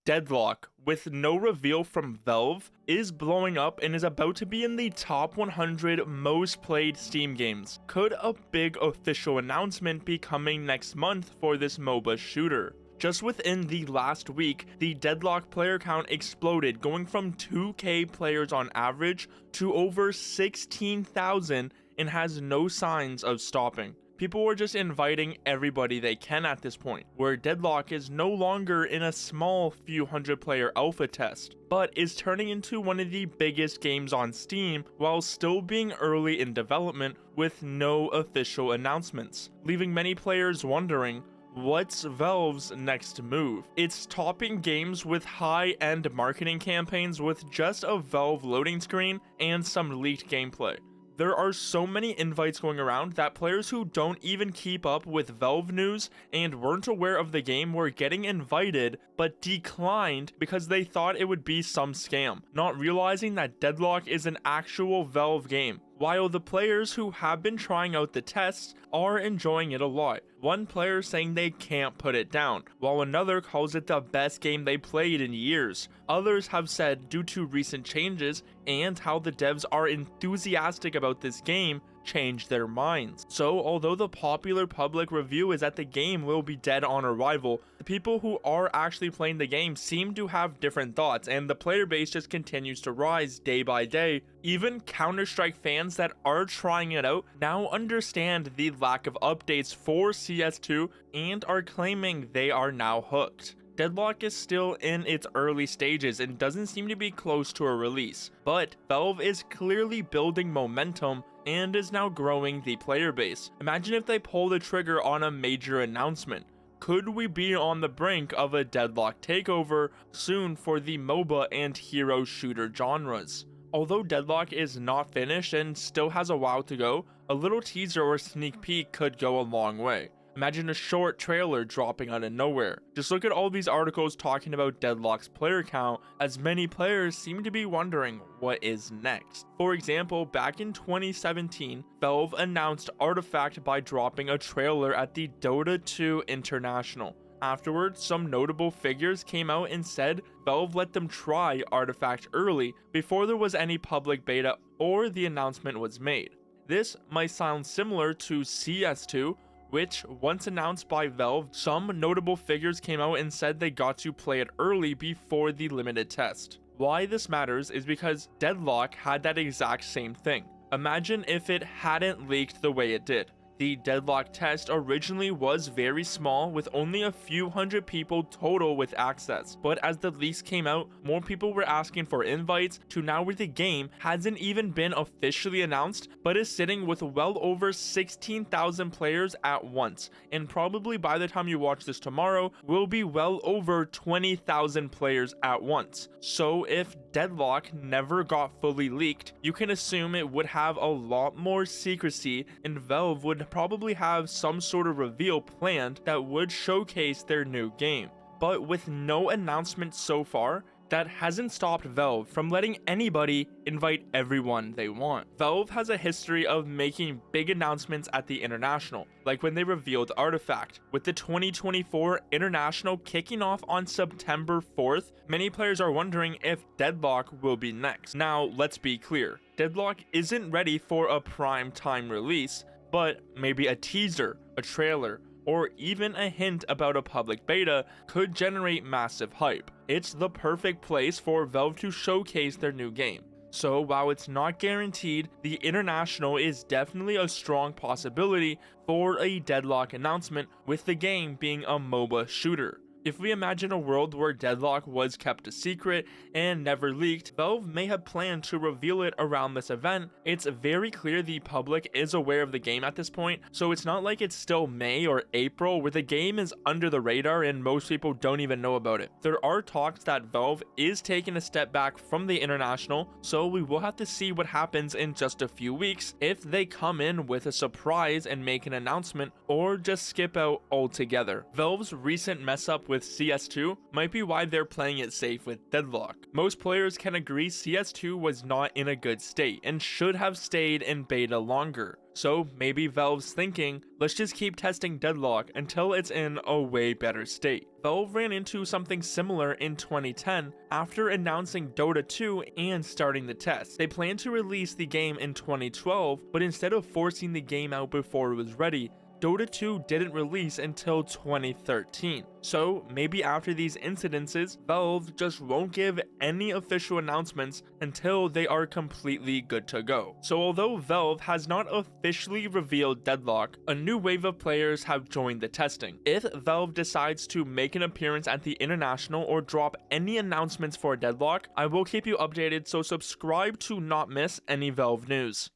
Deadlock, with no reveal from Valve, is blowing up and is about to be in the top 100 most played Steam games. Could a big official announcement be coming next month for this MOBA shooter? Just within the last week, the Deadlock player count exploded, going from 2k players on average to over 16,000 and has no signs of stopping. People were just inviting everybody they can at this point, where Deadlock is no longer in a small few hundred player alpha test, but is turning into one of the biggest games on Steam while still being early in development with no official announcements, leaving many players wondering, what's Valve's next move? It's topping games with high-end marketing campaigns with just a Valve loading screen and some leaked gameplay. There are so many invites going around that players who don't even keep up with Valve news and weren't aware of the game were getting invited but declined because they thought it would be some scam, not realizing that Deadlock is an actual Valve game, while the players who have been trying out the tests are enjoying it a lot. One player saying they can't put it down, while another calls it the best game they played in years. Others have said due to recent changes and how the devs are enthusiastic about this game, changed their minds. So although the popular public review is that the game will be dead on arrival, the people who are actually playing the game seem to have different thoughts, and the player base just continues to rise day by day. Even Counter-Strike fans that are trying it out now understand the lack of updates for CS2 and are claiming they are now hooked. Deadlock is still in its early stages and doesn't seem to be close to a release, but Valve is clearly building momentum and is now growing the player base. Imagine if they pull the trigger on a major announcement. Could we be on the brink of a Deadlock takeover soon for the MOBA and hero shooter genres? Although Deadlock is not finished and still has a while to go, a little teaser or sneak peek could go a long way. Imagine a short trailer dropping out of nowhere. Just look at all these articles talking about Deadlock's player count, as many players seem to be wondering what is next. For example, back in 2017, Valve announced Artifact by dropping a trailer at the Dota 2 International. Afterwards, some notable figures came out and said Valve let them try Artifact early before there was any public beta or the announcement was made. This might sound similar to CS2, which, once announced by Valve, some notable figures came out and said they got to play it early before the limited test. Why this matters is because Deadlock had that exact same thing. Imagine if it hadn't leaked the way it did. The Deadlock test originally was very small, with only a few hundred people total with access, but as the leaks came out, more people were asking for invites to now where the game hasn't even been officially announced, but is sitting with well over 16,000 players at once, and probably by the time you watch this tomorrow, will be well over 20,000 players at once. So if Deadlock never got fully leaked, you can assume it would have a lot more secrecy, and Valve would probably have some sort of reveal planned that would showcase their new game. But with no announcement so far, that hasn't stopped Valve from letting anybody invite everyone they want. Valve has a history of making big announcements at the International, like when they revealed Artifact. With the 2024 International kicking off on September 4th, many players are wondering if Deadlock will be next. Now, let's be clear, Deadlock isn't ready for a prime time release, but maybe a teaser, a trailer, or even a hint about a public beta could generate massive hype. It's the perfect place for Valve to showcase their new game. So while it's not guaranteed, the International is definitely a strong possibility for a Deadlock announcement, with the game being a MOBA shooter. If we imagine a world where Deadlock was kept a secret and never leaked, Valve may have planned to reveal it around this event. It's very clear the public is aware of the game at this point, so it's not like it's still May or April where the game is under the radar and most people don't even know about it. There are talks that Valve is taking a step back from the International, so we will have to see what happens in just a few weeks if they come in with a surprise and make an announcement, or just skip out altogether. Valve's recent mess up with CS2 might be why they're playing it safe with Deadlock. Most players can agree CS2 was not in a good state and should have stayed in beta longer. So maybe Valve's thinking, let's just keep testing Deadlock until it's in a way better state. Valve ran into something similar in 2010 after announcing Dota 2 and starting the test. They planned to release the game in 2012, but instead of forcing the game out before it was ready, Dota 2 didn't release until 2013. So maybe after these incidences, Valve just won't give any official announcements until they are completely good to go. So although Valve has not officially revealed Deadlock, a new wave of players have joined the testing. If Valve decides to make an appearance at the International or drop any announcements for Deadlock, I will keep you updated, so subscribe to not miss any Valve news.